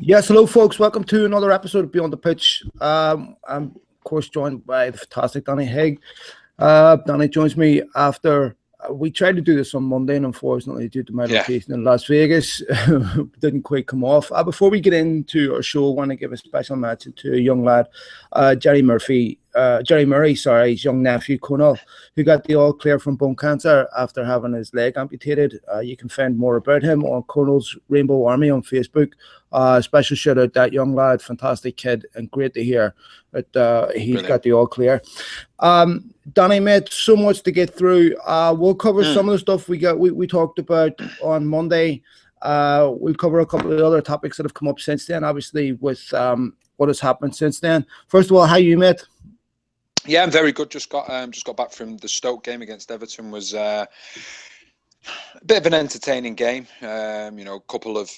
Yes, hello, folks. Welcome to another episode of Beyond the Pitch. I'm, of course, joined by the fantastic Danny Haig. Danny joins me after we tried to do this on Monday, and unfortunately, due to my location in Las Vegas, didn't quite come off. Before we get into our show, I want to give a special mention to a young lad, Jerry Murray, his young nephew, Conal, who got the all clear from bone cancer after having his leg amputated. You can find more about him on Conal's Rainbow Army on Facebook. Special shout out that young lad, fantastic kid, and great to hear that he's got the all clear. Danny, mate, so much to get through. We'll cover some of the stuff we talked about on Monday. We'll cover a couple of the other topics that have come up since then, obviously, with what has happened since then. First of all, how you, mate? Yeah, I'm very good. Just got back from the Stoke game against Everton. Was a bit of an entertaining game. A couple of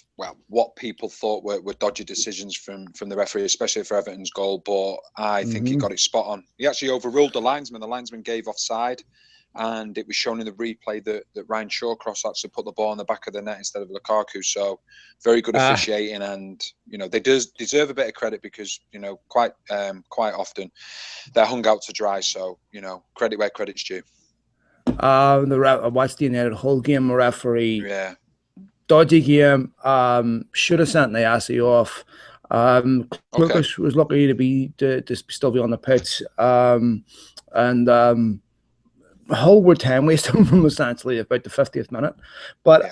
what people thought were dodgy decisions from the referee, especially for Everton's goal. But I think he got it spot on. He actually overruled the linesman. The linesman gave offside, and it was shown in the replay that Ryan Shawcross actually put the ball in the back of the net instead of Lukaku. So very good officiating, and they deserve a bit of credit because quite often they're hung out to dry. So credit where credit's due. I watched the United whole game. Referee, dodgy game. Should have sent Niasse off. Lucas was lucky to still be on the pitch. The whole were time wasted from essentially about the 50th minute. But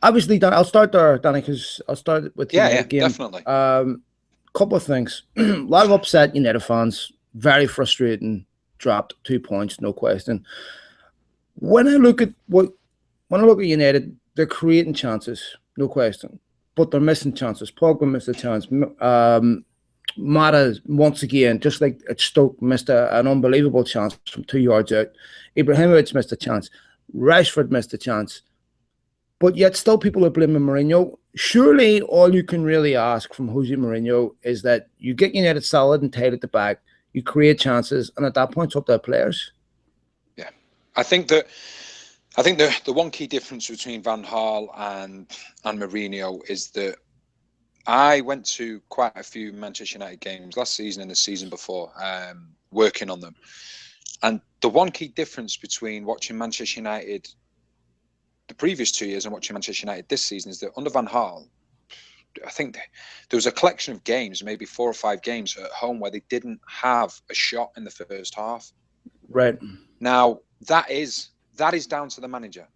obviously, I'll start there, Danny, because I'll start with the United game. Definitely. Couple of things. A lot of upset United fans. Very frustrating. Dropped 2 points, no question. When I look at United, they're creating chances, no question, but they're missing chances. Pogba missed a chance. Mata, once again, just like at Stoke, missed an unbelievable chance from 2 yards out. Ibrahimovic missed a chance. Rashford missed a chance. But yet still people are blaming Mourinho. Surely all you can really ask from Jose Mourinho is that you get United solid and tight at the back, you create chances, and at that point, it's up to the players. Yeah. I think the one key difference between Van Gaal and Mourinho is that I went to quite a few Manchester United games last season and the season before, working on them. And the one key difference between watching Manchester United the previous 2 years and watching Manchester United this season is that under Van Gaal, I think there was a collection of games, maybe 4 or 5 games at home where they didn't have a shot in the first half. Right. Now, that is down to the manager.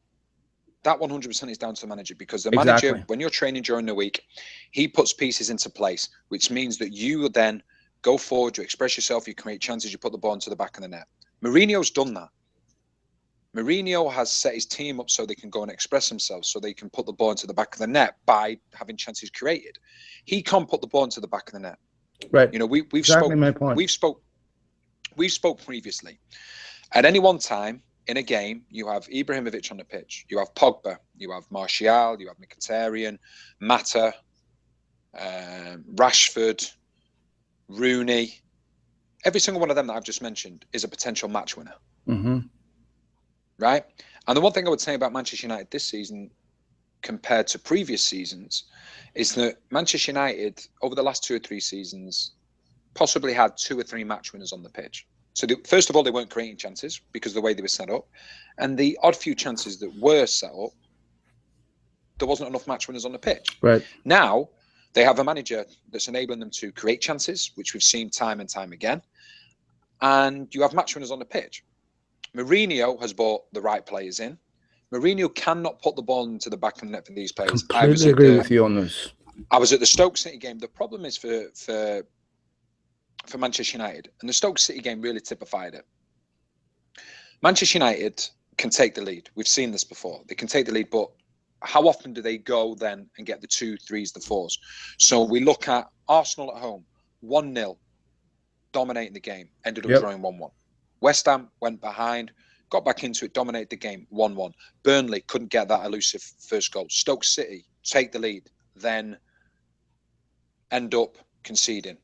That 100% is down to the manager because the manager, when you're training during the week, he puts pieces into place, which means that you will then go forward, you express yourself, you create chances, you put the ball into the back of the net. Mourinho's done that. Mourinho has set his team up so they can go and express themselves, so they can put the ball into the back of the net by having chances created. He can't put the ball into the back of the net. Right. We've spoke previously. At any one time in a game, you have Ibrahimovic on the pitch, you have Pogba, you have Martial, you have Mkhitaryan, Mata, Rashford, Rooney. Every single one of them that I've just mentioned is a potential match winner. Mm-hmm. Right? And the one thing I would say about Manchester United this season compared to previous seasons is that Manchester United, over the last 2 or 3 seasons, possibly had 2 or 3 match winners on the pitch. So first of all, they weren't creating chances because of the way they were set up. And the odd few chances that were set up, there wasn't enough match winners on the pitch. Right. Now, they have a manager that's enabling them to create chances, which we've seen time and time again. And you have match winners on the pitch. Mourinho has brought the right players in. Mourinho cannot put the ball into the back of the net for these players. I completely agree with you on this. I was at the Stoke City game. The problem is for Manchester United, and the Stoke City game really typified it. Manchester United can take the lead. We've seen this before. They can take the lead, but how often do they go then and get the 2, 3s, the 4s? So we look at Arsenal at home, 1-0, dominating the game, ended up drawing 1-1. West Ham went behind, got back into it, dominated the game, 1-1. Burnley couldn't get that elusive first goal. Stoke City take the lead, then end up conceding.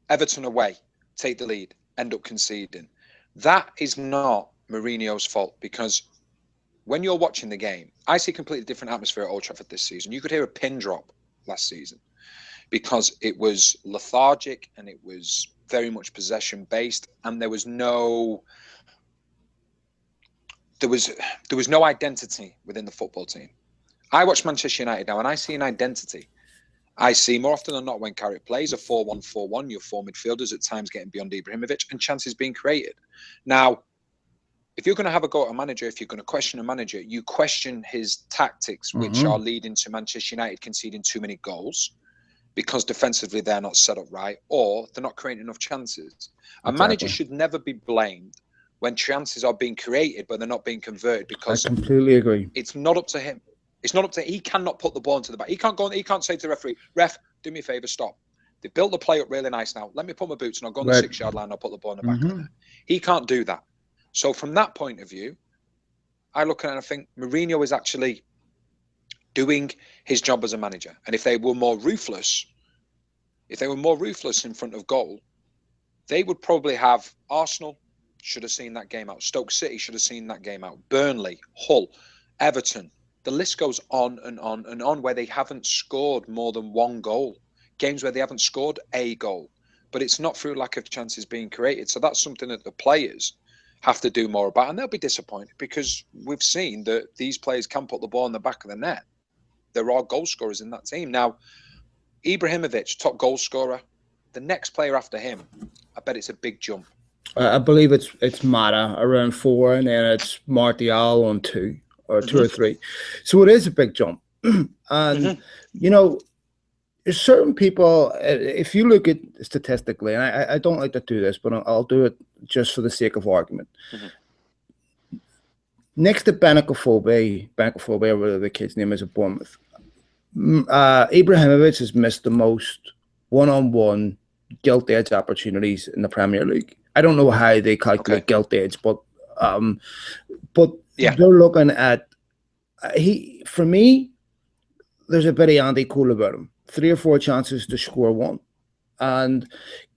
Everton away, take the lead, end up conceding. That is not Mourinho's fault because when you're watching the game, I see a completely different atmosphere at Old Trafford this season. You could hear a pin drop last season, because it was lethargic and it was very much possession based, and there was no identity within the football team. I watch Manchester United now and I see an identity. I see more often than not when Carrick plays a 4-1-4-1, your four midfielders at times getting beyond Ibrahimovic and chances being created. Now, if you're going to have a go at a manager, if you're going to question a manager, you question his tactics, which are leading to Manchester United conceding too many goals because defensively they're not set up right, or they're not creating enough chances. A manager should never be blamed when chances are being created but they're not being converted, because I completely agree. It's not up to him. It's not up to him. He cannot put the ball into the back. He can't say to the referee, "Ref, do me a favour, stop. They've built the play up really nice now. Let me put my boots and I'll go on the 6-yard line and I'll put the ball in the back of the net." He can't do that. So from that point of view, I look at it and I think Mourinho is actually doing his job as a manager. And if they were more ruthless in front of goal, they would probably have Arsenal should have seen that game out. Stoke City should have seen that game out. Burnley, Hull, Everton. The list goes on and on and on, where they haven't scored more than one goal. Games where they haven't scored a goal. But it's not through lack of chances being created. So that's something that the players have to do more about. And they'll be disappointed because we've seen that these players can put the ball in the back of the net. There are goal scorers in that team. Now, Ibrahimovic, top goal scorer. The next player after him, I bet it's a big jump. I believe it's Mata around 4, and then it's Martial on 2 or 2 or 3. So it is a big jump. And, you know, there's certain people, if you look at statistically, and I don't like to do this, but I'll do it just for the sake of argument. Next to Benakofobe, whatever the kid's name is at Bournemouth, Ibrahimovic has missed the most one-on-one gilt edge opportunities in the Premier League. I don't know how they calculate gilt edge, but they're looking at for me, there's a bit of Andy Cole about him. 3 or 4 chances to score 1. And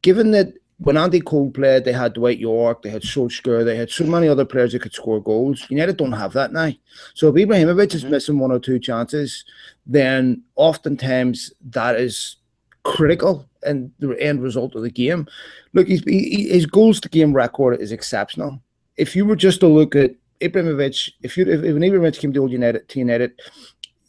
given that when Andy Cole played, they had Dwight York, they had Solskjaer, they had so many other players that could score goals. United don't have that now. So if Ibrahimovic is missing 1 or 2 chances, then oftentimes that is critical in the end result of the game. Look, his goals to game record is exceptional. If you were just to look at Ibrahimovic, if when Ibrahimovic came to United,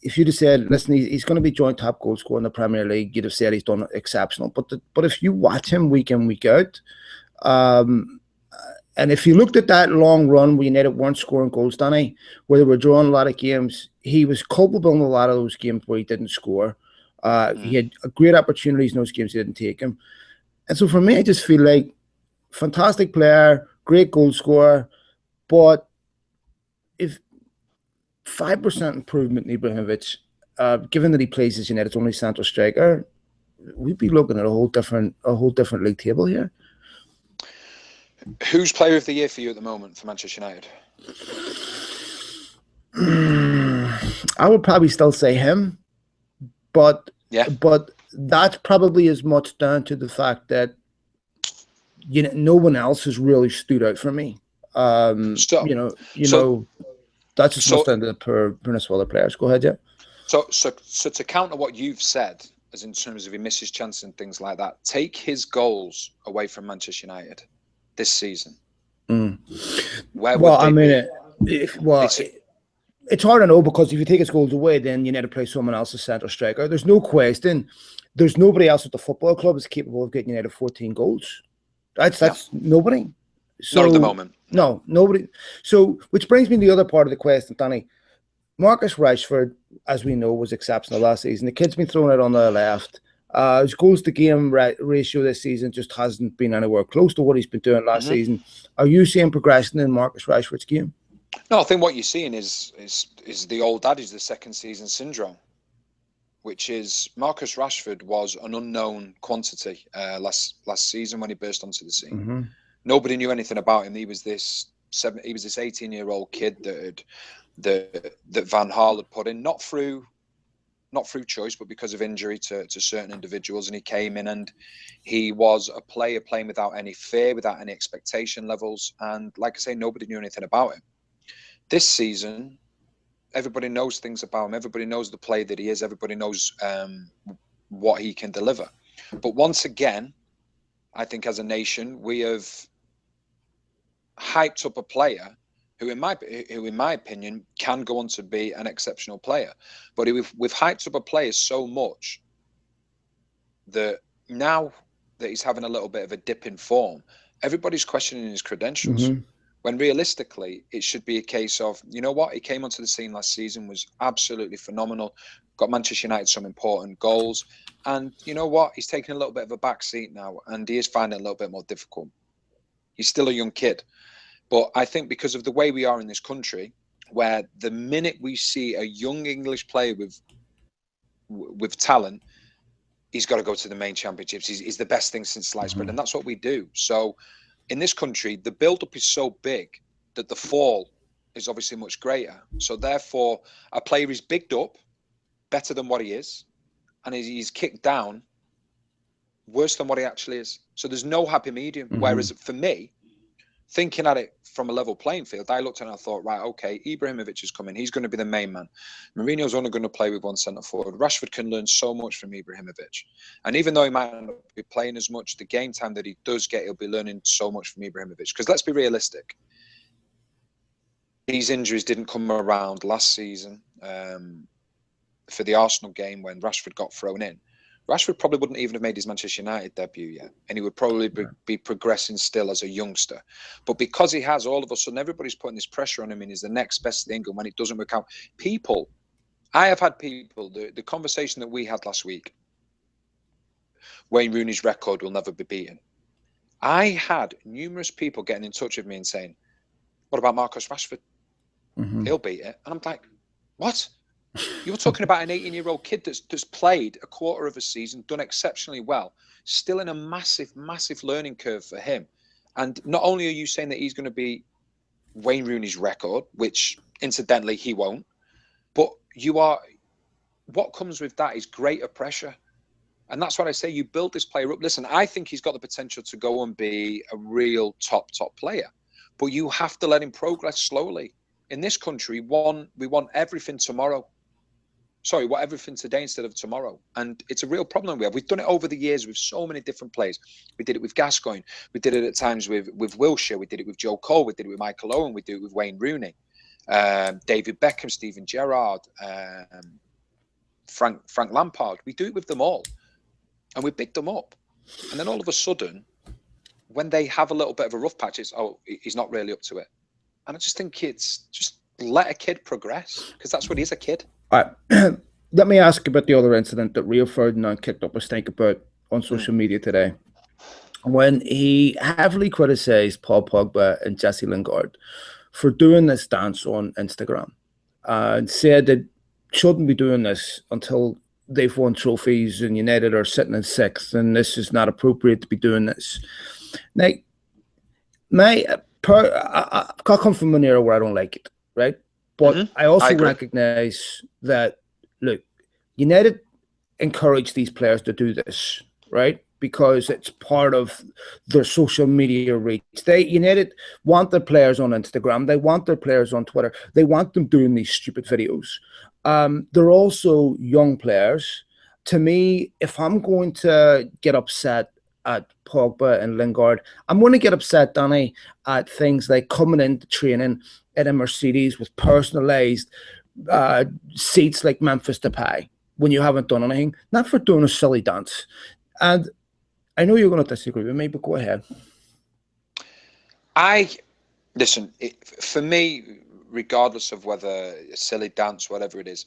if you'd have said, listen, he's going to be joint top goal scorer in the Premier League, you'd have said he's done exceptional. But if you watch him week in, week out, and if you looked at that long run where United weren't scoring goals, Danny, where they were drawing a lot of games, he was culpable in a lot of those games where he didn't score. He had great opportunities in those games, he didn't take them. And so for me, I just feel like fantastic player, great goal scorer, but if 5% improvement in Ibrahimovic, given that he plays as United's only central striker, we'd be looking at a whole different league table here. Who's player of the year for you at the moment for Manchester United? I would probably still say him, but that's probably as much down to the fact that no one else has really stood out for me. That's just much down to the poorness of other players. Go ahead, yeah. So to counter what you've said, as in terms of he misses chances and things like that, take his goals away from Manchester United this season. Where would they be? It's hard to know, because if you take his goals away, then you need to play someone else's centre striker. There's no question. There's nobody else at the football club is capable of getting United 14 goals. That's nobody. So, not at the moment. No, nobody. So, which brings me to the other part of the question, Danny. Marcus Rashford, as we know, was exceptional last season. The kid's been thrown out on the left. His goals to game ratio this season just hasn't been anywhere close to what he's been doing last season. Are you seeing progression in Marcus Rashford's game? No, I think what you're seeing is the old adage, the second season syndrome, which is Marcus Rashford was an unknown quantity last season when he burst onto the scene. Nobody knew anything about him. He was this 18-year-old kid that Van Gaal had put in, not through choice, but because of injury to certain individuals. And he came in and he was a player playing without any fear, without any expectation levels. And like I say, nobody knew anything about him. This season, Everybody knows things about him. Everybody knows the player that he is. Everybody knows what he can deliver. But once again, I think as a nation, we have hyped up a player who in my opinion, can go on to be an exceptional player. But we've hyped up a player so much that now that he's having a little bit of a dip in form, everybody's questioning his credentials. When realistically, it should be a case of, you know what, he came onto the scene last season, was absolutely phenomenal, got Manchester United some important goals, and you know what, he's taking a little bit of a back seat now, and he is finding it a little bit more difficult. He's still a young kid. But I think because of the way we are in this country, where the minute we see a young English player with talent, he's got to go to the main championships. He's the best thing since sliced bread, and that's what we do. So in this country, the build-up is so big that the fall is obviously much greater. So therefore, a player is bigged up better than what he is, and he's kicked down worse than what he actually is. So there's no happy medium. Whereas for me, thinking at it from a level playing field, I looked and I thought, right, okay, Ibrahimovic is coming. He's going to be the main man. Mourinho's only going to play with one centre forward. Rashford can learn so much from Ibrahimovic. And even though he might not be playing as much, the game time that he does get, he'll be learning so much from Ibrahimovic. Because let's be realistic. These injuries didn't come around last season for the Arsenal game when Rashford got thrown in. Rashford probably wouldn't even have made his Manchester United debut yet. And he would probably be progressing still as a youngster. But because he has, all of a sudden, everybody's putting this pressure on him and he's the next best thing. And when it doesn't work out, I have had people, the conversation that we had last week, Wayne Rooney's record will never be beaten. I had numerous people getting in touch with me and saying, what about Marcus Rashford? He'll beat it. And I'm like, what? You're talking about an 18-year-old kid that's played a quarter of a season, done exceptionally well, still in a massive, massive learning curve for him. And not only are you saying that he's going to be Wayne Rooney's record, which incidentally he won't, but what comes with that is greater pressure. And that's what I say, you build this player up. Listen, I think he's got the potential to go and be a real top player, but you have to let him progress slowly. In this country, we want everything tomorrow. Sorry, what everything today instead of tomorrow. And it's a real problem we have. We've done it over the years with so many different players. We did it with Gascoigne. We did it at times with Wilshere. We did it with Joe Cole. We did it with Michael Owen. We did it with Wayne Rooney, David Beckham, Steven Gerrard, Frank Lampard. We do it with them all. And we pick them up. And then all of a sudden, when they have a little bit of a rough patch, it's, oh, he's not really up to it. And I just think it's just let a kid progress, because that's what he is, a kid. All right. Let me ask about the other incident that Rio Ferdinand kicked up a stink about on social media today, when he heavily criticized Paul Pogba and Jesse Lingard for doing this dance on Instagram and said that shouldn't be doing this until they've won trophies and United are sitting in sixth, and this is not appropriate to be doing this. Now, I come from an era where I don't like it, right? But I also recognize that, look, United encourage these players to do this, right? Because it's part of their social media reach. United want their players on Instagram. They want their players on Twitter. They want them doing these stupid videos. They're also young players. To me, if I'm going to get upset at Pogba and Lingard, I'm going to get upset, Danny, at things like coming into training in a Mercedes with personalized seats like Memphis Depay when you haven't done anything, not for doing a silly dance. And I know you're going to disagree with me, but go ahead. Listen, for me, regardless of whether a silly dance, whatever it is,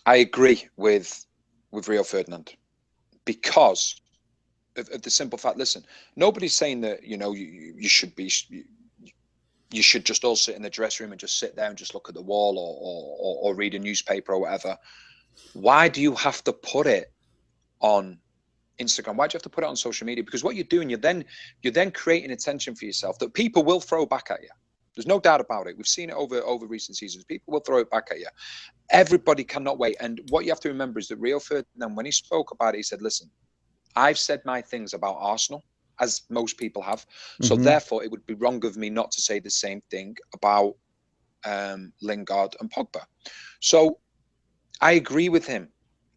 I agree with Rio Ferdinand, because of the simple fact, listen, nobody's saying that, you know, you should just all sit in the dressing room and just sit there and just look at the wall or read a newspaper or whatever. Why do you have to put it on Instagram? Why do you have to put it on social media? Because what you're doing, you're then creating attention for yourself that people will throw back at you. There's no doubt about it. We've seen it over recent seasons. People will throw it back at you. Everybody cannot wait. And what you have to remember is that Rio Ferdinand, when he spoke about it, he said, listen, I've said my things about Arsenal, as most people have. So therefore, it would be wrong of me not to say the same thing about Lingard and Pogba. So I agree with him.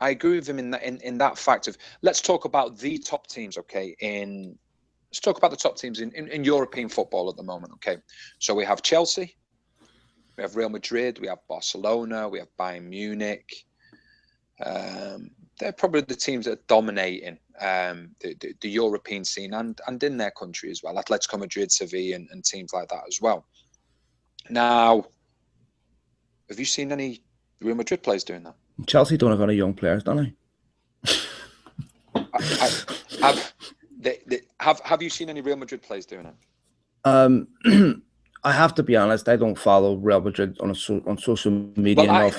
I agree with him in that fact of, let's talk about the top teams, okay? Let's talk about the top teams in European football at the moment, okay? So we have Chelsea, we have Real Madrid, we have Barcelona, we have Bayern Munich. They're probably the teams that are dominating the European scene and in their country as well. Atletico Madrid, Sevilla, and teams like that as well. Now, have you seen any Real Madrid players doing that? Chelsea don't have any young players, don't they? Have you seen any Real Madrid players doing it? I have to be honest, I don't follow Real Madrid on social media enough.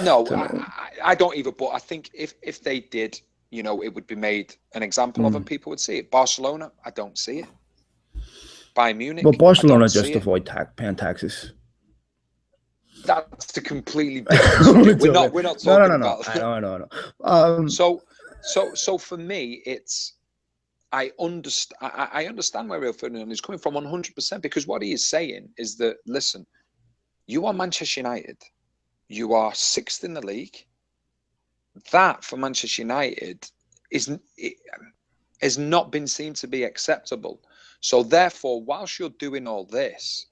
I don't either, but I think if they did, it would be made an example of, and people would see it. Barcelona, I don't see it. Bayern Munich, well, Barcelona just avoid paying taxes. That's a completely different subject. We're not talking about that. I know. So for me, it's, I understand where Rio Ferdinand is coming from 100%, because what he is saying is that, listen, you are Manchester United, you are 6th in the league. That for Manchester United has not been seen to be acceptable. So therefore, whilst you're doing all this,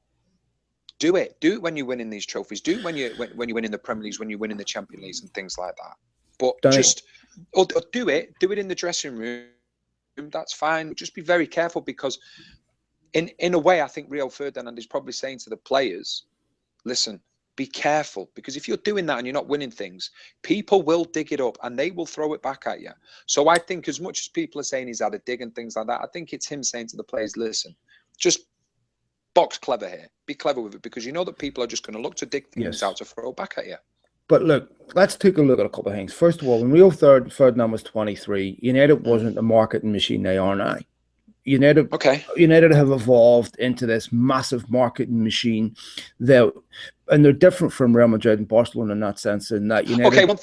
do it when you're winning these trophies. Do it when you're winning the Premier Leagues, when you're winning the Champions Leagues and things like that. But do it in the dressing room. That's fine. Just be very careful, because in a way, I think Rio Ferdinand is probably saying to the players, listen, be careful, because if you're doing that and you're not winning things, people will dig it up and they will throw it back at you. So I think, as much as people are saying he's had a dig and things like that, I think it's him saying to the players, listen, just box clever here. Be clever with it, because you know that people are just going to look to dig things out to throw back at you. But look, let's take a look at a couple of things. First of all, when Rio Ferdinand was 23, United wasn't a marketing machine they are now. United have evolved into this massive marketing machine, and they're different from Real Madrid and Barcelona in that sense. In that United. Okay, one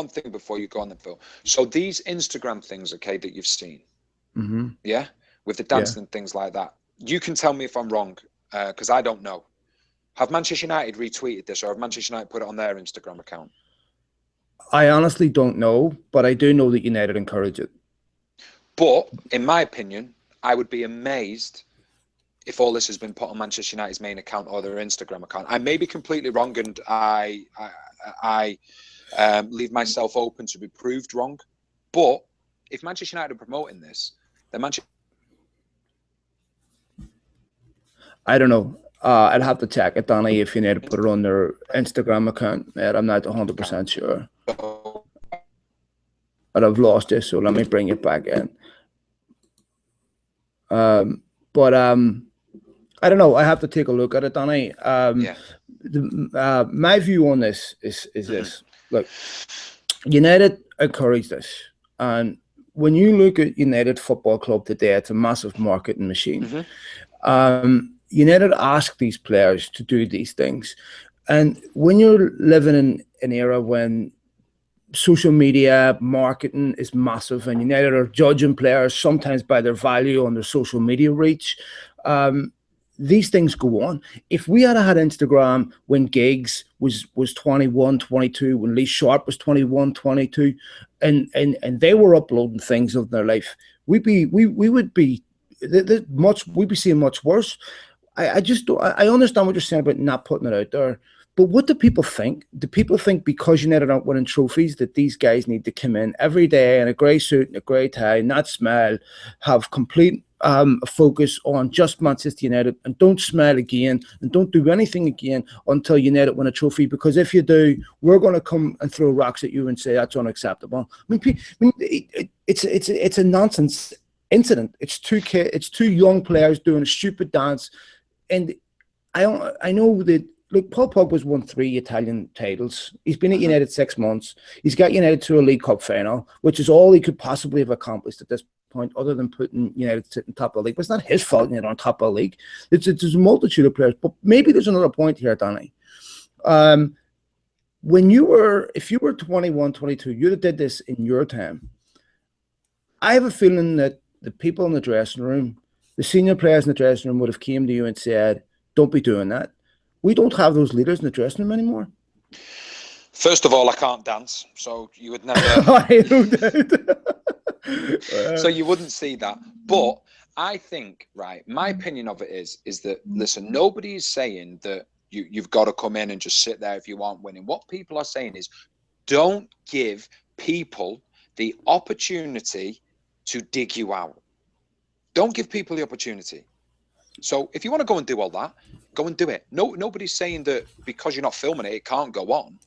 thing before you go on then, Phil. So these Instagram things, okay, that you've seen, with the dancing and things like that. You can tell me if I'm wrong, because I don't know. Have Manchester United retweeted this, or have Manchester United put it on their Instagram account? I honestly don't know, but I do know that United encourage it. But in my opinion, I would be amazed if all this has been put on Manchester United's main account or their Instagram account. I may be completely wrong, and I leave myself open to be proved wrong. But if Manchester United are promoting this, then Manchester... I don't know. I'd have to check it, Danny, if United put it on their Instagram account. I'm not 100% sure. But I've lost it, so let me bring it back in. But I don't know. I have to take a look at it, Danny. My view on this is this. Look, United encourage this. And when you look at United Football Club today, it's a massive marketing machine. United ask these players to do these things. And when you're living in an era when social media marketing is massive, and United are judging players sometimes by their value on their social media reach, these things go on. If we had had Instagram when Giggs was 21, 22, when Lee Sharp was 21, 22, and they were uploading things of their life, we'd be seeing much worse. I just don't. I understand what you're saying about not putting it out there, but what do people think? Do people think because United aren't winning trophies that these guys need to come in every day in a grey suit and a grey tie, not smile, have complete focus on just Manchester United, and don't smile again and don't do anything again until United win a trophy? Because if you do, we're going to come and throw rocks at you and say that's unacceptable. I mean, it's a nonsense incident. It's two young players doing a stupid dance. And I know that, look, Paul Pogba's won 3 Italian titles. He's been at United 6 months. He's got United to a League Cup final, which is all he could possibly have accomplished at this point, other than putting United sitting top of the league. But it's not his fault United on top of the league. It's a multitude of players. But maybe there's another point here, Danny. If you were 21, 22, you'd have did this in your time. I have a feeling that the people in the dressing room, the senior players in the dressing room, would have came to you and said, don't be doing that. We don't have those leaders in the dressing room anymore. First of all, I can't dance, so you would never. So you wouldn't see that. But I think, right, my opinion of it is that, listen, nobody is saying that you've got to come in and just sit there if you aren't winning. What people are saying is, don't give people the opportunity to dig you out. Don't give people the opportunity. So if you want to go and do all that, go and do it. Nobody's saying that because you're not filming it can't go on.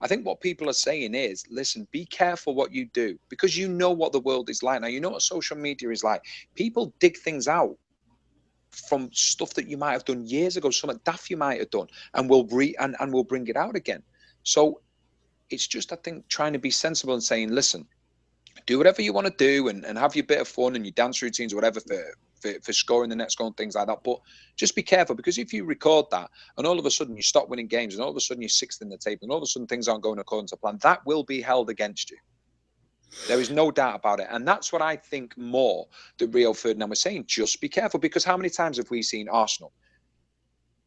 I think what people are saying is, listen, be careful what you do, because you know what the world is like now. You know what social media is like. People dig things out from stuff that you might have done years ago, something daft you might have done, and we'll bring it out again. So it's just, I think, trying to be sensible and saying, listen, do whatever you want to do and have your bit of fun and your dance routines or whatever for scoring the next goal and things like that. But just be careful, because if you record that and all of a sudden you stop winning games and all of a sudden you're sixth in the table and all of a sudden things aren't going according to plan, that will be held against you. There is no doubt about it. And that's what I think more that Rio Ferdinand was saying. Just be careful, because how many times have we seen Arsenal?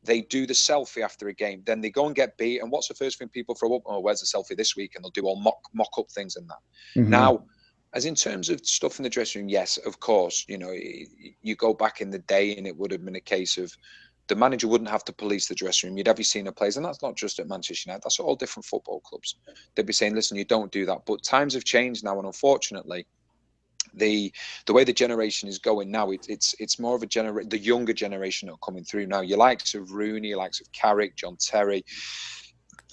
They do the selfie after a game, then they go and get beat. And what's the first thing people throw up? Oh, where's the selfie this week? And they'll do all mock up things and that. Mm-hmm. Now, as in terms of stuff in the dressing room, yes, of course, you know, you go back in the day and it would have been a case of the manager wouldn't have to police the dressing room. You'd have your senior players, and that's not just at Manchester United, that's at all different football clubs. They'd be saying, listen, you don't do that. But times have changed now, and unfortunately, the way the generation is going now, it's more of the younger generation that are coming through now. Your likes of Rooney, your likes of Carrick, John Terry,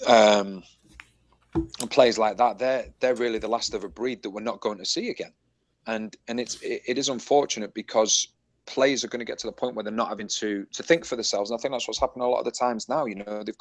and players like that, they're really the last of a breed that we're not going to see again. And it is unfortunate, because players are going to get to the point where they're not having to think for themselves. And I think that's what's happening a lot of the times now. You know, they've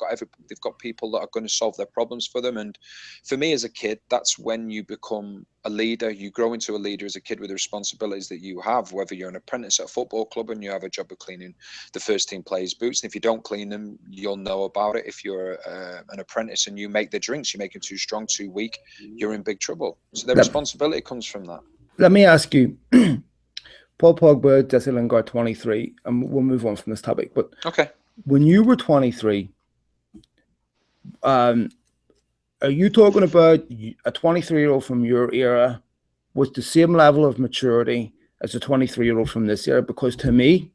got people that are going to solve their problems for them. And for me as a kid, that's when you become a leader. You grow into a leader as a kid with the responsibilities that you have, whether you're an apprentice at a football club and you have a job of cleaning the first team players' boots. And if you don't clean them, you'll know about it. If you're an apprentice and you make the drinks, you make them too strong, too weak, you're in big trouble. So the responsibility comes from that. Let me ask you, Paul Pogba, Jesse Lingard, 23, and we'll move on from this topic. But okay, when you were 23, are you talking about a 23-year-old from your era with the same level of maturity as a 23-year-old from this era? Because to me,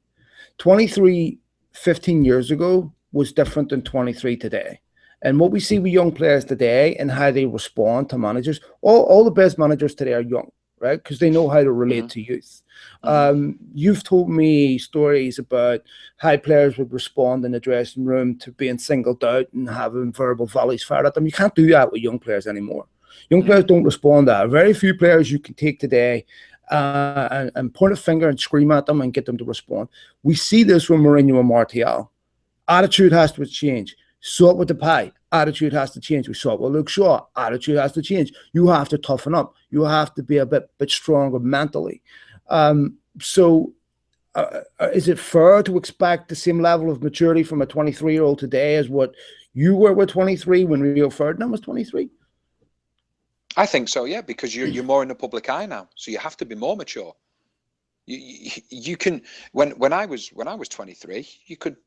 23 15 years ago was different than 23 today. And what we see with young players today and how they respond to managers, all the best managers today are young, right? Because they know how to relate to youth. You've told me stories about how players would respond in the dressing room to being singled out and having verbal volleys fired at them. You can't do that with young players anymore. Young players don't respond to that. Very few players you can take today and point a finger and scream at them and get them to respond. We see this with Mourinho and Martial. Attitude has to change. Saw it with the pie. Attitude has to change. We saw it with Luke Shaw. Attitude has to change. You have to toughen up. You have to be a bit stronger mentally. So is it fair to expect the same level of maturity from a 23-year-old today as what you were with 23 when Rio Ferdinand was 23? I think so, yeah, because you're more in the public eye now, so you have to be more mature. You can when I was 23, you could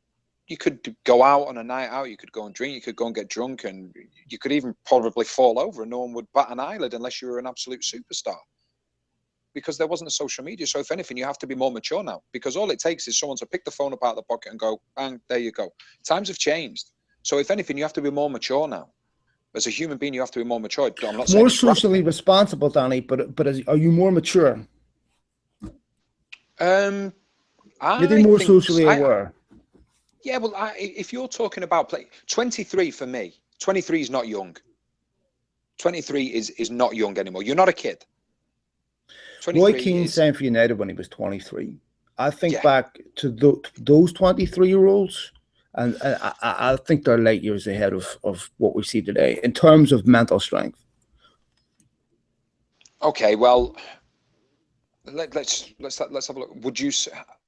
go out on a night out, you could go and drink, you could go and get drunk, and you could even probably fall over and no one would bat an eyelid unless you were an absolute superstar. Because there wasn't a social media. So if anything, you have to be more mature now, because all it takes is someone to pick the phone up out of the pocket and go, bang, there you go. Times have changed. So if anything, you have to be more mature now. As a human being, you have to be more mature. I'm not saying more socially responsible, Danny, but are you more mature? Maybe more socially aware. Yeah, well, if you're talking about 23 for me, 23 is not young. 23 is not young anymore. You're not a kid. Roy Keane signed for United when he was 23. I think back to those 23-year-olds, and I think they're light years ahead of what we see today in terms of mental strength. Okay, well, let's have a look. Would you,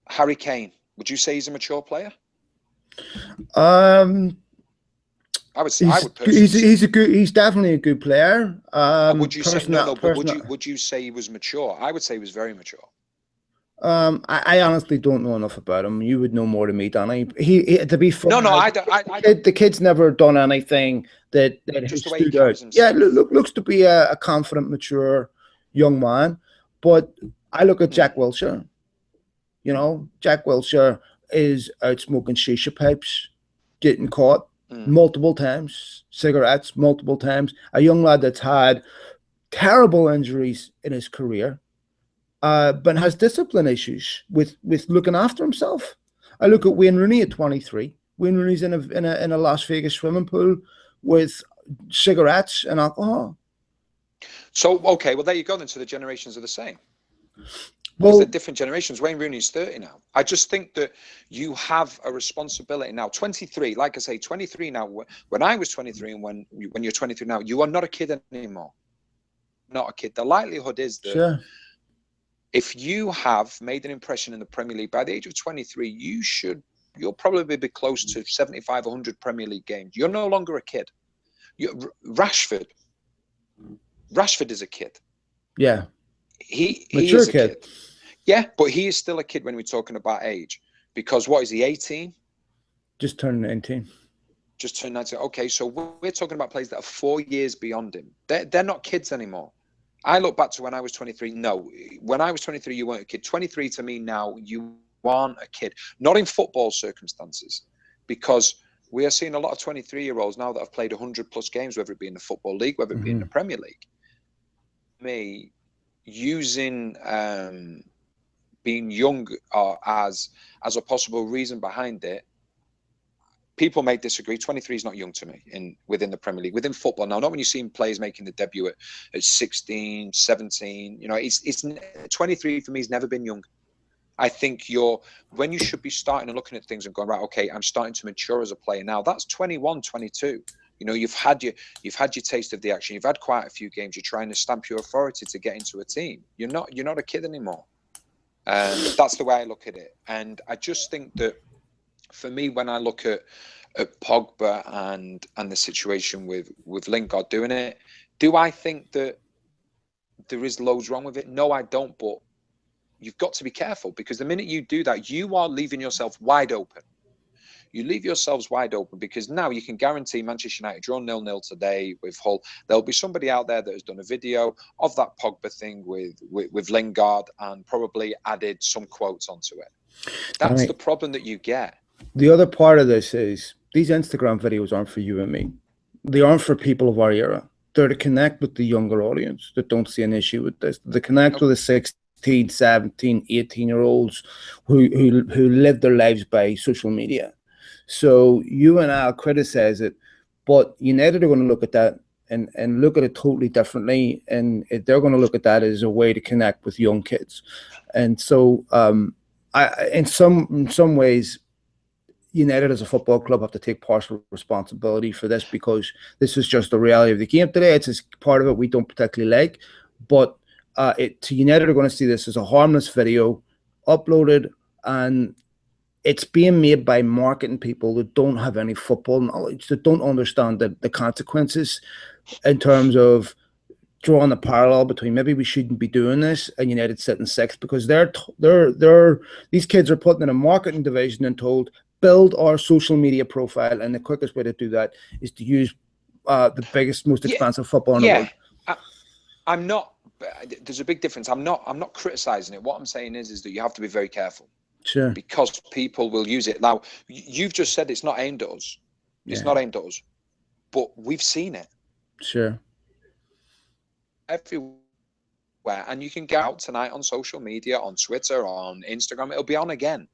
Harry Kane? Would you say he's a mature player? I would say he's definitely a good player. Would you say would you say he was mature? I would say he was very mature. I honestly don't know enough about him. You would know more than me, Danny. He to be fair, No, I don't. the kid's never done anything that has Just the way he stood out. carries Yeah, himself. looks to be a confident, mature young man. But I look at Jack Wilshere. You know, Jack Wilshere is out smoking shisha pipes, getting caught multiple times, cigarettes multiple times. A young lad that's had terrible injuries in his career, but has discipline issues with looking after himself. I look at Wayne Rooney at 23. Wayne Rooney's in a Las Vegas swimming pool with cigarettes and alcohol. So okay, well there you go. Then so the generations are the same. Because Well, they're different generations. Wayne Rooney's 30 now. I just think that you have a responsibility now. 23, like I say, 23 now. When I was 23 and when you're 23 now, you are not a kid anymore. Not a kid. The likelihood is that sure. if you have made an impression in the Premier League by the age of 23, you'll probably be close to 75, 100 Premier League games. You're no longer a kid. Rashford is a kid. Yeah. He Mature is a kid. Yeah, but he is still a kid when we're talking about age. Because what is he, 18? Just turned 19. Just turned 19. Okay, so we're talking about players that are 4 years beyond him. They're not kids anymore. I look back to when I was 23. No, when I was 23, you weren't a kid. 23 to me now, you aren't a kid. Not in football circumstances. Because we are seeing a lot of 23-year-olds now that have played 100-plus games, whether it be in the Football League, whether it be in the Premier League. Me, using being young as a possible reason behind it, people may disagree. 23 is not young to me within the Premier League, within football. Now, not when you're seeing players making the debut at 16, 17. You know, it's 23 for me has never been young. I think when you should be starting and looking at things and going, right, okay, I'm starting to mature as a player now. That's 21, 22. You know, you've had your taste of the action. You've had quite a few games. You're trying to stamp your authority to get into a team. You're not a kid anymore. That's the way I look at it. And I just think that for me, when I look at Pogba and the situation with Lingard doing it, do I think that there is loads wrong with it? No, I don't. But you've got to be careful, because the minute you do that, you are leaving yourself wide open. You leave yourselves wide open, because now you can guarantee Manchester United draw 0-0 today with Hull. There'll be somebody out there that has done a video of that Pogba thing with Lingard and probably added some quotes onto it. That's the problem that you get. The other part of this is these Instagram videos aren't for you and me. They aren't for people of our era. They're to connect with the younger audience that don't see an issue with this. They connect with the 16, 17, 18-year-olds who live their lives by social media. So you and I'll criticize it, but United are going to look at that and look at it totally differently. And they're going to look at that as a way to connect with young kids. And so in some ways, United as a football club have to take partial responsibility for this, because this is just the reality of the game today. It's part of it we don't particularly like, but United are going to see this as a harmless video uploaded, and it's being made by marketing people that don't have any football knowledge, that don't understand the consequences in terms of drawing a parallel between maybe we shouldn't be doing this and United sitting sixth, because these kids are put in a marketing division and told, build our social media profile, and the quickest way to do that is to use the biggest, most expensive football in the world. I'm not. There's a big difference. I'm not criticizing it. What I'm saying is that you have to be very careful. Sure. Because people will use it. Now, you've just said it's not aimed at us. It's not aimed at us, but we've seen it. Sure. Everywhere, and you can get out tonight on social media, on Twitter, on Instagram. It'll be on again,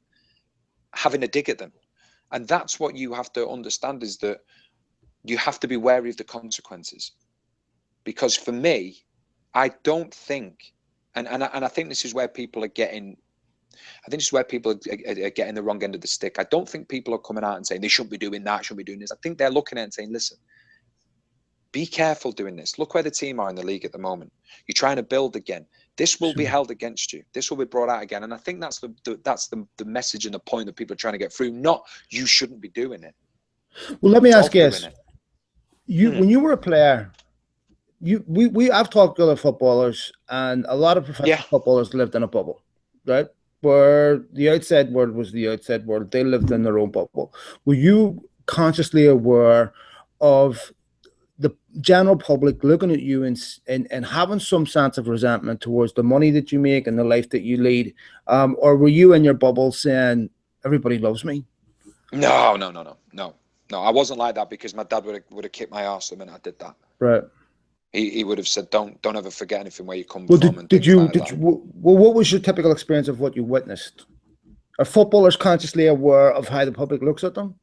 having a dig at them. And that's what you have to understand, is that you have to be wary of the consequences. Because for me, I don't think, and I think this is where people are getting, the wrong end of the stick. I don't think people are coming out and saying they shouldn't be doing that, shouldn't be doing this. I think they're looking at it and saying, listen, be careful doing this. Look where the team are in the league at the moment. You're trying to build again. This will be held against you. This will be brought out again. And I think that's the message and the point that people are trying to get through. Not you shouldn't be doing it. Well, let me ask you this. When you were a player, I've talked to other footballers, and a lot of professional footballers lived in a bubble, right? where the outside world was the outside world. They lived in their own bubble. Were you consciously aware of the general public looking at you and having some sense of resentment towards the money that you make and the life that you lead? Or were you in your bubble saying, everybody loves me? No. I wasn't like that, because my dad would have kicked my ass the minute I did that. Right. He would have said, don't ever forget anything where you come Well, from, and things like that. Well, what was your typical experience of what you witnessed? Are footballers consciously aware of how the public looks at them?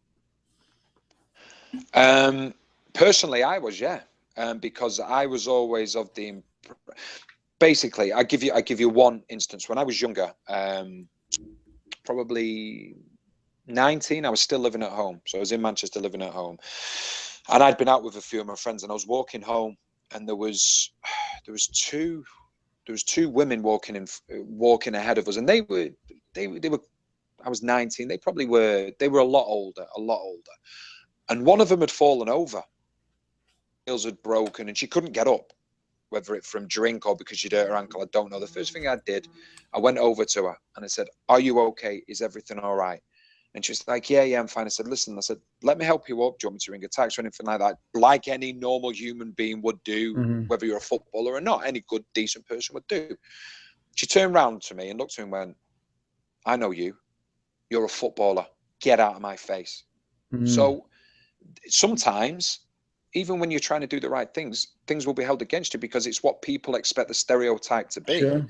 Personally, I was, yeah, because I was always of the. Basically, I give you one instance. When I was younger, probably 19, I was still living at home. So I was in Manchester living at home, and I'd been out with a few of my friends, and I was walking home, and there was two women walking ahead of us, and they were. I was 19. They were a lot older. And one of them had fallen over. Heels had broken, and she couldn't get up, whether it from drink or because she'd hurt her ankle, I don't know. The first thing I did, I went over to her and I said, "Are you okay? Is everything all right?" And she was like, yeah, I'm fine. I said, "Listen," I said, "let me help you up. Do you want me to ring a taxi or anything like that?" Like any normal human being would do, whether you're a footballer or not, any good, decent person would do. She turned around to me and looked at me and went, "I know you. You're a footballer. Get out of my face." So sometimes, even when you're trying to do the right things will be held against you, because it's what people expect the stereotype to be. Sure.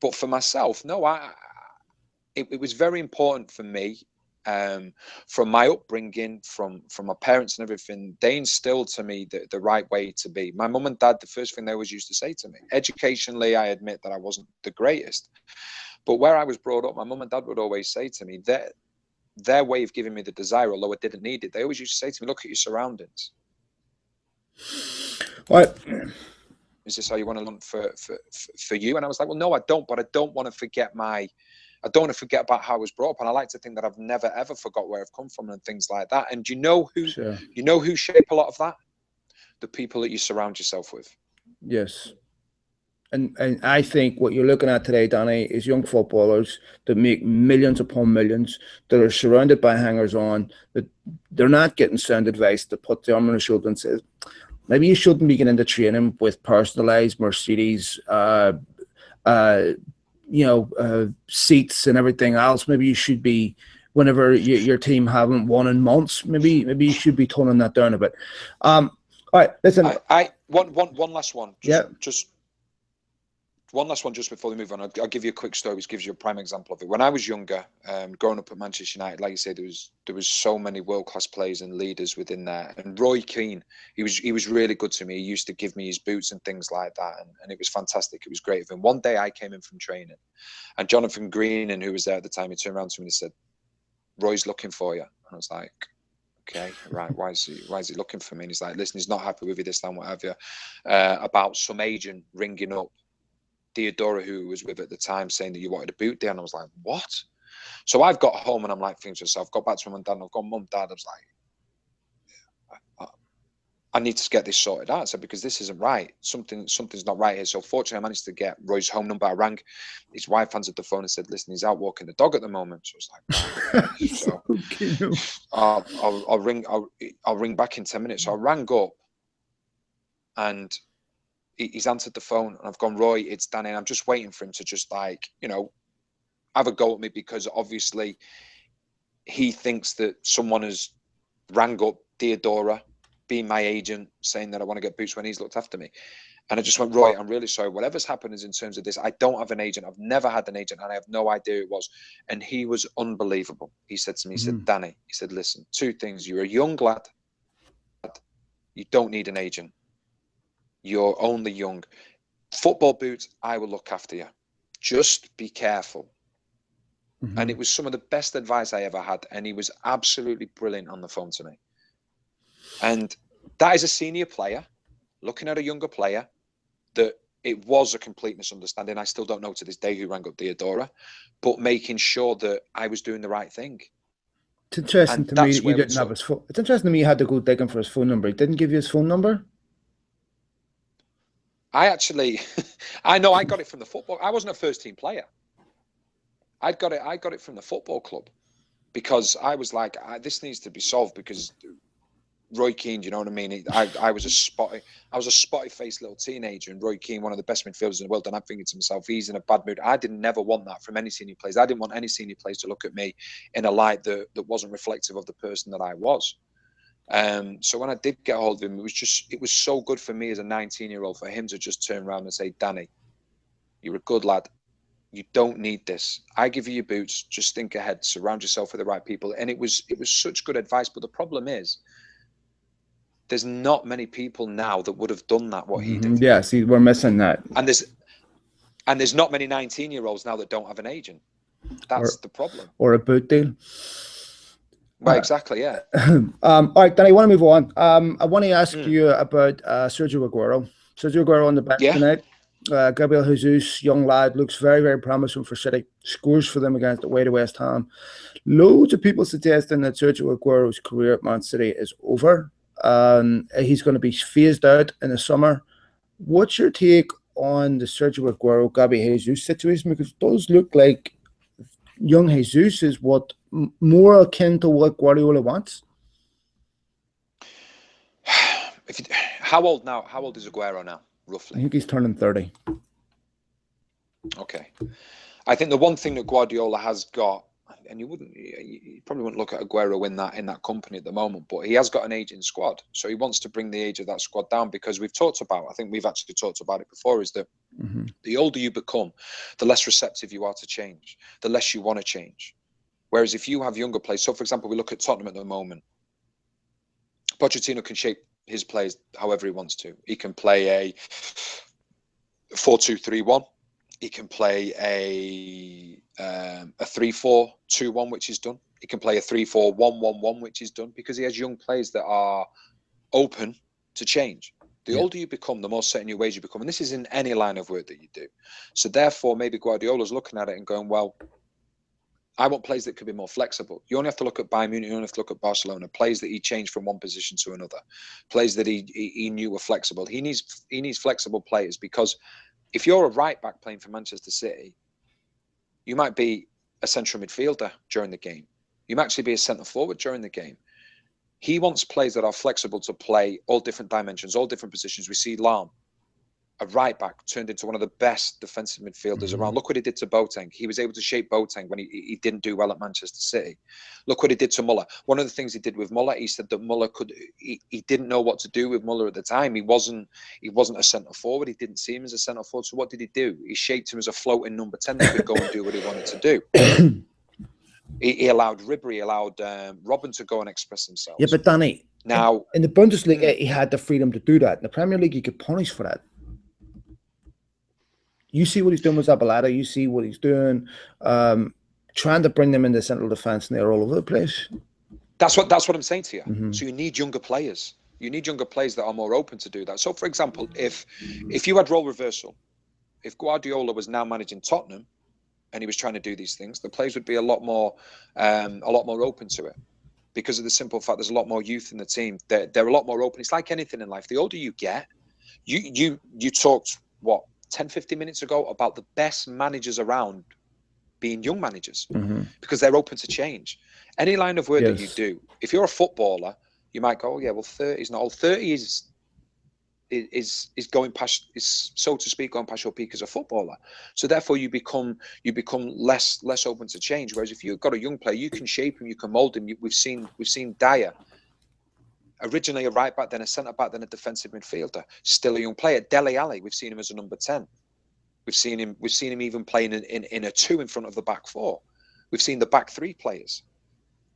But for myself, no, it was very important for me, from my upbringing, from my parents and everything. They instilled to me the right way to be. My mum and dad, the first thing they always used to say to me, educationally, I admit that I wasn't the greatest, but where I was brought up, my mum and dad would always say to me that their way of giving me the desire, although I didn't need it, they always used to say to me, "Look at your surroundings." What? Is this how you want to learn for you? And I was like, well, no, I don't, but I don't want to forget I don't want to forget about how I was brought up. And I like to think that I've never, ever forgot where I've come from and things like that. And you know who shape a lot of that? The people that you surround yourself with. Yes. And I think what you're looking at today, Danny, is young footballers that make millions upon millions, that are surrounded by hangers-on, that they're not getting sound advice to put the arm on their shoulder and say, maybe you shouldn't be getting into training with personalized Mercedes, seats and everything else. Maybe you should be, whenever your team haven't won in months, maybe you should be toning that down a bit. All right, listen. One last one. Just one last one just before we move on. I'll give you a quick story which gives you a prime example of it. When I was younger, growing up at Manchester United, like you said, there was so many world-class players and leaders within there. And Roy Keane, he was really good to me. He used to give me his boots and things like that, and it was fantastic. It was great of him. One day I came in from training, and Jonathan Greenan, who was there at the time, he turned around to me and he said, "Roy's looking for you." And I was like, okay, right, why is he looking for me? And he's like, "Listen, he's not happy with you this time, what have you, about some agent ringing up Theodora, who was with at the time, saying that you wanted a boot there." And I was like, "What?" So I've got home and I'm like thinking to myself, got back to mum and dad, and I've gone, "Mum, Dad," I was like, I need to get this sorted out. So because this isn't right, something's not right here. So fortunately, I managed to get Roy's home number. I rang his wife, answered the phone and said, "Listen, he's out walking the dog at the moment." So I was like, so I'll ring back in 10 minutes. So I rang up, and he's answered the phone, and I've gone, "Roy, it's Danny." And I'm just waiting for him to just have a go at me, because obviously he thinks that someone has rang up Theodora, being my agent, saying that I want to get boots when he's looked after me. And I just went, "Roy, I'm really sorry. Whatever's happened is in terms of this. I don't have an agent. I've never had an agent, and I have no idea who it was." And he was unbelievable. He said to me, he said, "Danny," he said, "listen, two things. You're a young lad. You don't need an agent. You're only young. Football boots, I will look after you. Just be careful." And it was some of the best advice I ever had. And he was absolutely brilliant on the phone to me. And that is a senior player looking at a younger player, that it was a complete misunderstanding. I still don't know to this day who rang up Theodora, but making sure that I was doing the right thing. It's interesting to me that you didn't have his phone. It's interesting to me you had to go digging for his phone number. He didn't give you his phone number? I actually, I know I got it from the football. I wasn't a first team player. I got it from the football club, because I was like, this needs to be solved, because Roy Keane, do you know what I mean? I was a spotty faced little teenager, and Roy Keane, one of the best midfielders in the world, and I'm thinking to myself, he's in a bad mood. I didn't never want that from any senior players. I didn't want any senior players to look at me in a light that wasn't reflective of the person that I was. So when I did get a hold of him, it was so good for me as a 19-year-old for him to just turn around and say, Danny, you're a good lad. You don't need this. I give you your boots. Just think ahead. Surround yourself with the right people. And it was such good advice. But the problem is, there's not many people now that would have done that, what he did. Yeah, see, we're missing that. And there's not many 19-year-olds now that don't have an agent. That's the problem. Or a boot deal. Well, exactly, yeah. All right, Danny, I want to move on. I want to ask you about Sergio Aguero. Sergio Aguero on the bench tonight. Gabriel Jesus, young lad, looks very, very promising for City. Scores for them against away to West Ham. Loads of people suggesting that Sergio Aguero's career at Man City is over. He's going to be phased out in the summer. What's your take on the Sergio Aguero, Gabriel Jesus situation? Because it does look like young Jesus is what more akin to what Guardiola wants. How old now? How old is Aguero now, roughly? I think he's turning 30. Okay. I think the one thing that Guardiola has got, and you probably wouldn't look at Aguero in that company at the moment, but he has got an aging squad. So he wants to bring the age of that squad down, because we've talked about, I think we've actually talked about it before, is that the older you become, the less receptive you are to change, the less you want to change. Whereas if you have younger players, so for example, we look at Tottenham at the moment, Pochettino can shape his plays however he wants to. He can play a 4-2-3-1. He can play a 3-4-2-1, which is done. He can play a 3-4-1-1-1, which is done, because he has young players that are open to change. The older you become, the more set in your ways you become. And this is in any line of work that you do. So therefore, maybe Guardiola's looking at it and going, well, I want players that could be more flexible. You only have to look at Bayern Munich, you only have to look at Barcelona, players that he changed from one position to another, players that he knew were flexible. He needs flexible players, because if you're a right back playing for Manchester City, you might be a central midfielder during the game. You might actually be a centre forward during the game. He wants players that are flexible to play all different dimensions, all different positions. We see Lahm, a right back, turned into one of the best defensive midfielders around. Look what he did to Boateng. He was able to shape Boateng when he didn't do well at Manchester City. Look what he did to Muller. One of the things he did with Muller, he said that Muller he didn't know what to do with Muller at the time. He wasn't a centre forward. He didn't see him as a centre forward. So what did he do? He shaped him as a floating number 10 that could go and do what he wanted to do. He allowed Ribery, he allowed Robben to go and express themselves. Yeah, but Danny, now in the Bundesliga, he had the freedom to do that. In the Premier League, he could punish for that. You see what he's doing with Zabaleta. You see what he's doing, trying to bring them into central defence, and they're all over the place. That's what I'm saying to you. So you need younger players. You need younger players that are more open to do that. So, for example, if you had role reversal, if Guardiola was now managing Tottenham and he was trying to do these things, the players would be a lot more open to it, because of the simple fact there's a lot more youth in the team. They're a lot more open. It's like anything in life. The older you get, you talked 10-15 minutes ago about the best managers around being young managers, because they're open to change. Any line of work that you do, if you're a footballer, you might go, oh yeah, well, 30 is not old. 30 is going past, is so to speak, going past your peak as a footballer. So therefore you become less open to change. Whereas if you've got a young player, you can shape him, you can mold him. We've seen Dyer, originally a right back, then a centre back, then a defensive midfielder, still a young player. Dele Alli, we've seen him as a number 10. We've seen him even playing in a 2 in front of the back 4. We've seen the back 3 players.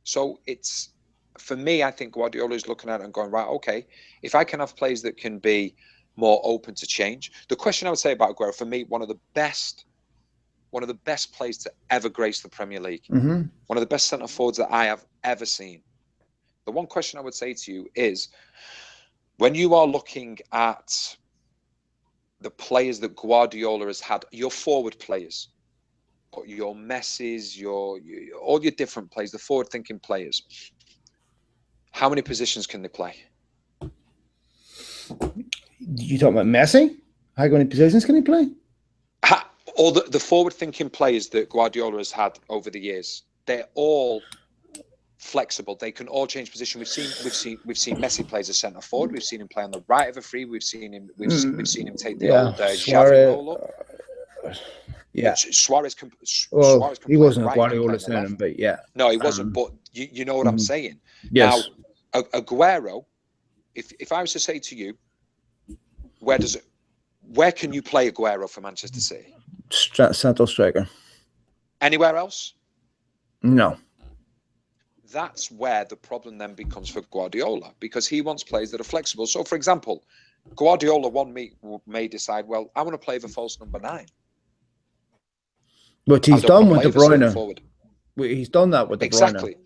So it's, for me, I think Guardiola is looking at it and going, right, okay, if I can have players that can be more open to change. The question I would say about Aguero, for me, one of the best players to ever grace the Premier League. One of the best centre forwards that I have ever seen. The one question I would say to you is, when you are looking at the players that Guardiola has had, your forward players, your Messis, all your different players, the forward-thinking players, how many positions can they play? You talking about Messi? How many positions can he play? All the forward-thinking players that Guardiola has had over the years, they're all flexible. They can all change position. We've seen Messi play as a centre forward. We've seen him play on the right of a free. We've seen him take the old Xavi role up. Yeah, Suarez can he play wasn't a right. He can play Guardiola on the signing, left. but yeah, No, he wasn't. But you know what I'm saying. Yes. Now, Aguero. If I was to say to you, where can you play Aguero for Manchester City? Central striker. Anywhere else? No. That's where the problem then becomes for Guardiola, because he wants players that are flexible. So, for example, Guardiola may decide, well, I want to play the false number 9. But he's done with De Bruyne. Forward. He's done that with De Bruyne. Exactly.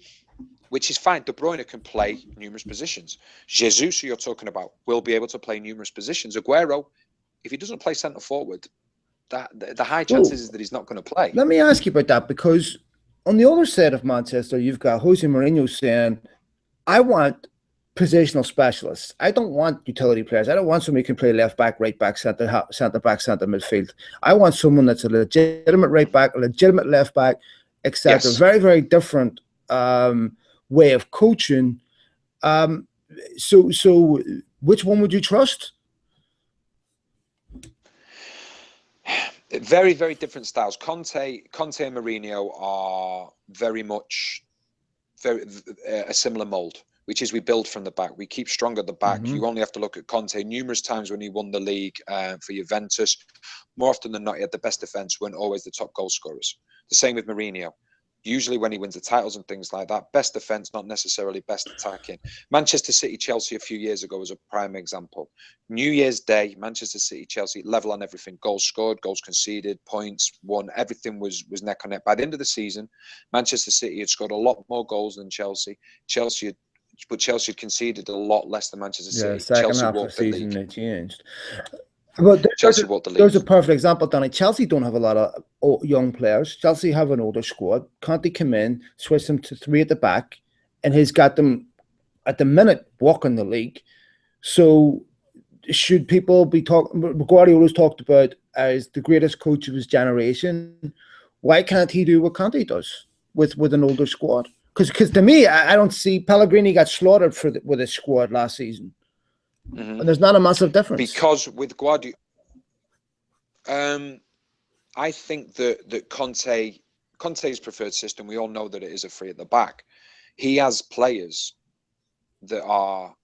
Which is fine. De Bruyne can play numerous positions. Jesus, who you're talking about, will be able to play numerous positions. Aguero, if he doesn't play centre forward, the high chances is that he's not going to play. Let me ask you about that, because on the other side of Manchester, you've got Jose Mourinho saying, I want positional specialists. I don't want utility players. I don't want somebody who can play left back, right back, centre back, centre midfield. I want someone that's a legitimate right back, a legitimate left back, etc. Yes. Very, very different way of coaching. So which one would you trust? Very, very different styles. Conte and Mourinho are very much a similar mold, which is we build from the back. We keep strong at the back. You only have to look at Conte numerous times when he won the league for Juventus. More often than not, he had the best defence, weren't always the top goal scorers. The same with Mourinho. Usually when he wins the titles and things like that, best defence, not necessarily best attacking. Manchester City, Chelsea a few years ago was a prime example. New Year's Day, Manchester City, Chelsea, level on everything. Goals scored, goals conceded, points won. Everything was neck and neck. By the end of the season, Manchester City had scored a lot more goals than Chelsea. But Chelsea had conceded a lot less than Manchester City. Second Chelsea half walked of the the season league. they changed. But Chelsea walked the league. There's a perfect example, Danny. Chelsea don't have a lot of young players. Chelsea have an older squad. Conte come in, switch them to 3 at the back, and he's got them at the minute walking the league. So should people be talking? Guardiola's talked about as the greatest coach of his generation. Why can't he do what Conte does with an older squad? Because to me, I don't see Pellegrini got slaughtered with his squad last season. And there's not a massive difference. Because with Guardiola, I think that Conte's preferred system, we all know that it is a 3 at the back. He has players that are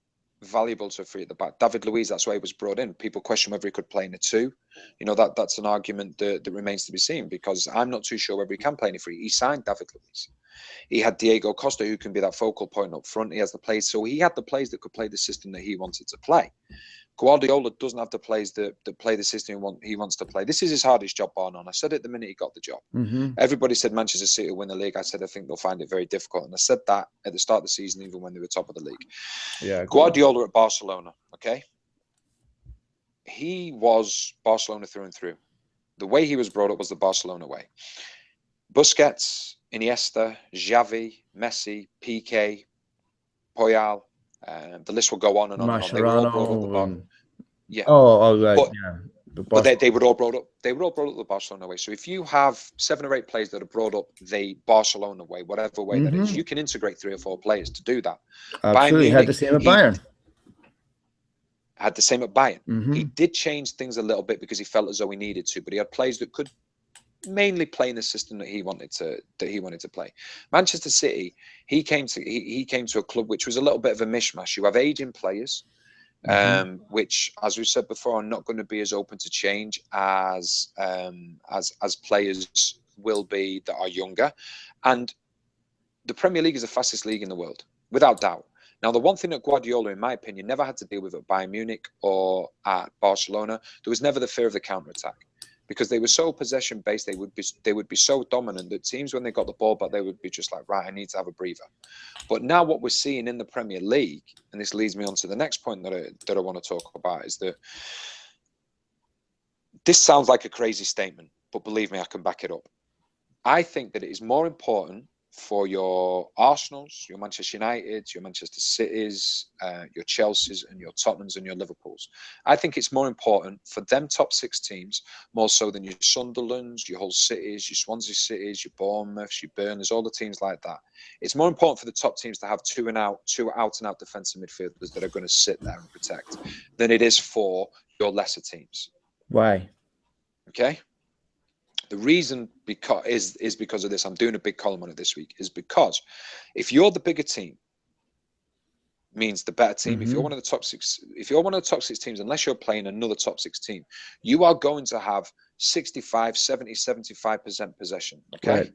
valuable to a 3 at the back. David Luiz, that's why he was brought in. People question whether he could play in a 2. You know, that's an argument that remains to be seen, because I'm not too sure whether he can play in a 3. He signed David Luiz. He had Diego Costa, who can be that focal point up front. He has the players. So he had the players that could play the system that he wanted to play. Guardiola doesn't have the players that play the system he wants to play. This is his hardest job, bar none. I said it the minute he got the job. Everybody said Manchester City will win the league. I said I think they'll find it very difficult. And I said that at the start of the season, even when they were top of the league. Yeah, Guardiola at Barcelona, okay? He was Barcelona through and through. The way he was brought up was the Barcelona way. Busquets, Iniesta, Xavi, Messi, Piqué, Puyol, the list will go on and on and on. They were all brought up the Barcelona. Yeah. Oh, right. But they were all brought up. They were all brought up the Barcelona way. So if you have 7 or 8 players that are brought up the Barcelona way, whatever way that is, you can integrate 3 or 4 players to do that. Absolutely. Had the same at Bayern. Had the same at Bayern. He did change things a little bit because he felt as though he needed to, but he had players that could mainly play in the system that he wanted to play. Manchester City, he came to a club which was a little bit of a mishmash. You have aging players, which, as we said before, are not going to be as open to change as players will be that are younger. And the Premier League is the fastest league in the world, without doubt. Now, the one thing that Guardiola, in my opinion, never had to deal with at Bayern Munich or at Barcelona, there was never the fear of the counter-attack, because they were so possession-based. They would be so dominant that teams, when they got the ball back, they would be just like, right, I need to have a breather. But now what we're seeing in the Premier League, and this leads me on to the next point that I want to talk about, is that this sounds like a crazy statement, but believe me, I can back it up. I think that it is more important for your Arsenals, your Manchester Uniteds, your Manchester Cities, your Chelseas, and your Tottenhams and your Liverpools. I think it's more important for them top 6 teams, more so than your Sunderlands, your Hull Cities, your Swansea Cities, your Bournemouths, your Burnleys, all the teams like that. It's more important for the top teams to have two out-and-out defensive midfielders that are going to sit there and protect than it is for your lesser teams. Why? Okay. The reason is because of this. I'm doing a big column on it this week. Is because if you're the bigger team, means the better team. If you're one of the top 6, if you're one of the top 6 teams, unless you're playing another top 6 team, you are going to have 65, 70, 75% possession. Okay. Right.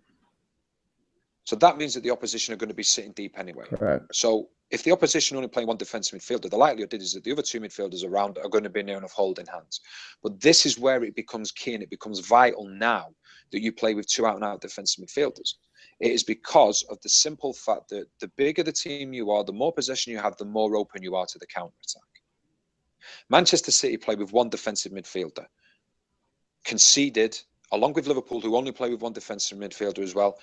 So that means that the opposition are going to be sitting deep anyway. Correct. So if the opposition only playing one defensive midfielder, the likelihood is that the other 2 midfielders around are going to be near enough holding hands. But this is where it becomes key and it becomes vital now that you play with 2 out-and-out defensive midfielders. It is because of the simple fact that the bigger the team you are, the more possession you have, the more open you are to the counter-attack. Manchester City play with 1 defensive midfielder. Conceded, along with Liverpool, who only play with 1 defensive midfielder as well,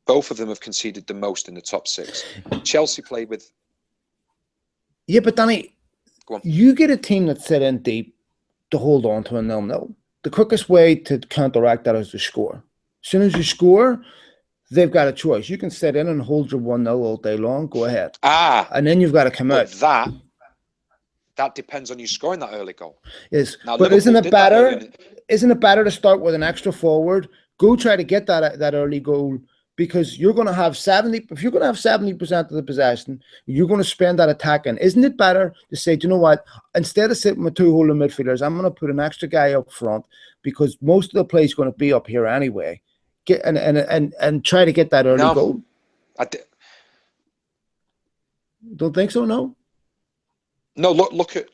both of them have conceded the most in the top 6. Chelsea played with... Yeah, but Danny, you get a team that's set in deep to hold on to a 0-0. The quickest way to counteract that is to score. As soon as you score, they've got a choice. You can sit in and hold your 1-0 all day long. Go ahead. And then you've got to come out. That depends on you scoring that early goal. Yes, now, but Liverpool isn't it better? Isn't it better to start with an extra forward? Go try to get that early goal. Because you're going to have 70%, if you're going to have 70% of the possession, you're going to spend that attacking. Isn't it better to say, do you know what? Instead of sitting with 2 holding midfielders, I'm going to put an extra guy up front because most of the play is going to be up here anyway. Get and try to get that early goal. Don't think so? No. No. Look at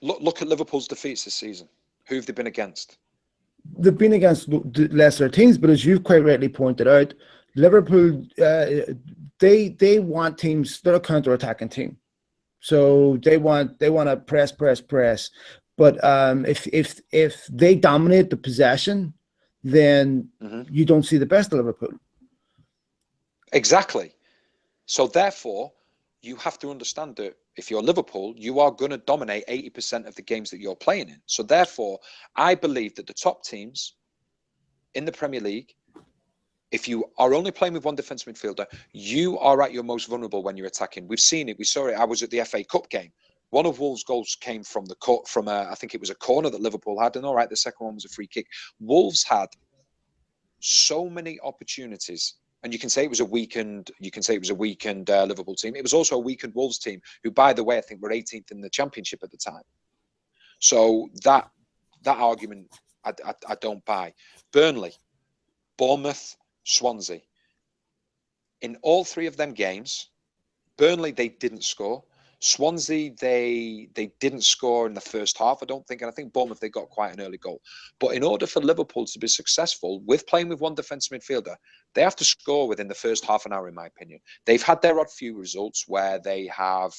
Liverpool's defeats this season. Who have they been against? They've been against lesser teams, but as you've quite rightly pointed out, Liverpool, they want teams. They're a counter-attacking team, so they want to press. But if they dominate the possession, then you don't see the best of Liverpool. Exactly. So therefore, you have to understand that if you're Liverpool, you are going to dominate 80% of the games that you're playing in. So therefore, I believe that the top teams in the Premier League, if you are only playing with 1 defensive midfielder, you are at your most vulnerable when you're attacking. We've seen it. We saw it. I was at the FA Cup game. One of Wolves' goals came from I think it was a corner that Liverpool had. And all right, the second one was a free kick. Wolves had so many opportunities. And you can say it was a weakened. Liverpool team. It was also a weakened Wolves team, who, by the way, I think were 18th in the Championship at the time. So that argument, I don't buy. Burnley, Bournemouth, Swansea. In all 3 of them games, Burnley they didn't score. Swansea they didn't score in the first half, I don't think, and I think Bournemouth they got quite an early goal. But in order for Liverpool to be successful with playing with 1 defensive midfielder, they have to score within the first half an hour, in my opinion. They've had their odd few results where they have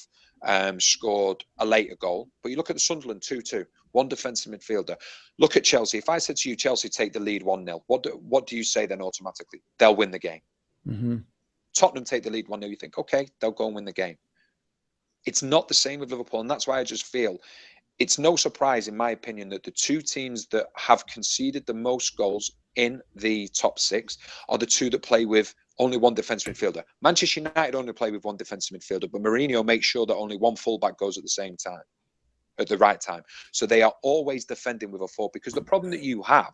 scored a later goal. But you look at the Sunderland 2-2, 1 defensive midfielder. Look at Chelsea. If I said to you, Chelsea take the lead 1-0, what do you say then automatically? They'll win the game. Tottenham take the lead 1-0. You think, okay, they'll go and win the game. It's not the same with Liverpool, and that's why I just feel it's no surprise, in my opinion, that the 2 teams that have conceded the most goals in the top 6 are the 2 that play with only 1 defensive midfielder. Manchester United only play with 1 defensive midfielder, but Mourinho makes sure that only 1 fullback goes at the same time, at the right time. So they are always defending with a 4, because the problem that you have...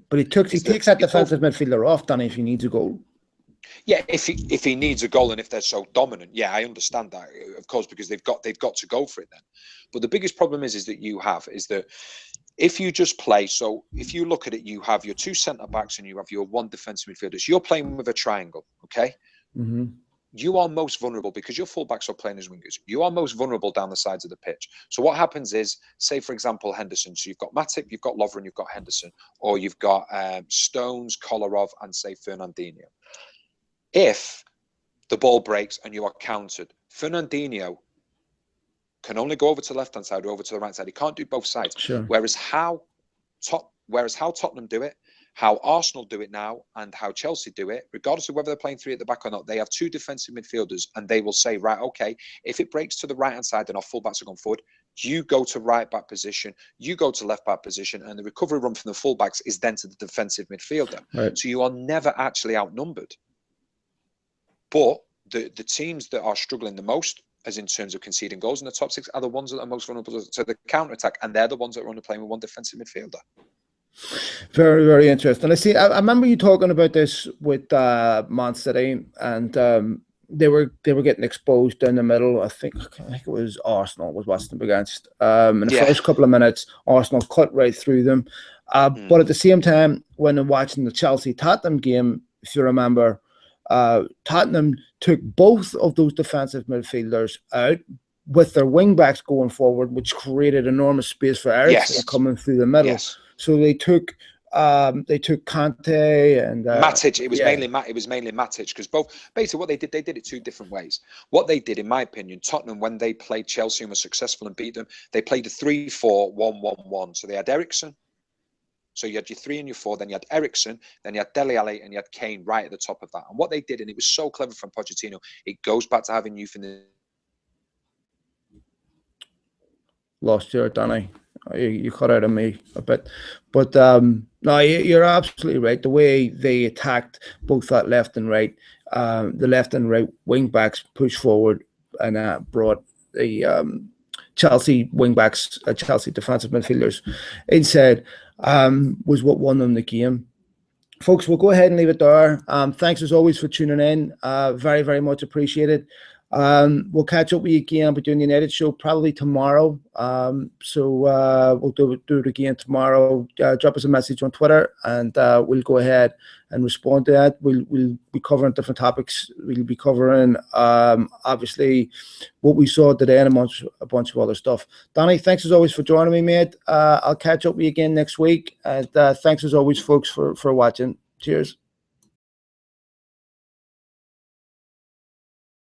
But he takes that defensive midfielder off, Danny, if he needs a goal. Yeah, if he needs a goal and if they're so dominant, yeah, I understand that, of course, because they've got to go for it then. But the biggest problem is that if you just play, so if you look at it, you have your 2 centre backs and you have your 1 defensive midfielder. So you're playing with a triangle, okay? You are most vulnerable because your fullbacks are playing as wingers. You are most vulnerable down the sides of the pitch. So what happens is, say for example, Henderson. So you've got Matip, you've got Lovren, you've got Henderson, or you've got Stones, Kolarov, and say Fernandinho. If the ball breaks and you are countered, Fernandinho can only go over to the left-hand side or over to the right side. He can't do both sides. Sure. Whereas how Tottenham do it, how Arsenal do it now and how Chelsea do it, regardless of whether they're playing three at the back or not, they have two defensive midfielders and they will say, right, okay, if it breaks to the right-hand side and our fullbacks are going forward, you go to right-back position, you go to left-back position, and the recovery run from the fullbacks is then to the defensive midfielder. Right. So you are never actually outnumbered. But the teams that are struggling the most, as in terms of conceding goals in the top six, are the ones that are most vulnerable to the counter-attack, and they're the ones that are only playing with one defensive midfielder. Very, very interesting. I remember you talking about this with Man City, and they were getting exposed down the middle. I think it was Arsenal was watching them against. In the first couple of minutes, Arsenal cut right through them. But at the same time, when I'm watching the Chelsea-Tottenham game, if you remember, Tottenham took both of those defensive midfielders out with their wing-backs going forward, which created enormous space for Eriksen coming through the middle. Yes. So they took Kante and Matic. It was mainly Matic, because both basically what they did it two different ways. What they did, in my opinion, Tottenham, when they played Chelsea and were successful and beat them, they played a 3-4-1-1-1. So they had Eriksen. So you had your 3 and your 4, then you had Eriksen, then you had Dele Alli, and you had Kane right at the top of that. And what they did, and it was so clever from Pochettino, it goes back to having youth in the. Lost you, Danny. You cut out of me a bit, but no, you're absolutely right. The way they attacked both that left and right, the left and right wing backs pushed forward and brought the Chelsea wing backs, Chelsea defensive midfielders inside, was what won them the game. Folks, we'll go ahead and leave it there. Thanks as always for tuning in. Very, very much appreciated. We'll catch up with you again. We're doing the United show probably tomorrow. So we'll do it again tomorrow. Drop us a message on Twitter, and we'll go ahead and respond to that. We'll be covering different topics. We'll be covering obviously what we saw today and a bunch of other stuff. Danny, thanks as always for joining me, mate. I'll catch up with you again next week. And thanks as always, folks, for watching. Cheers.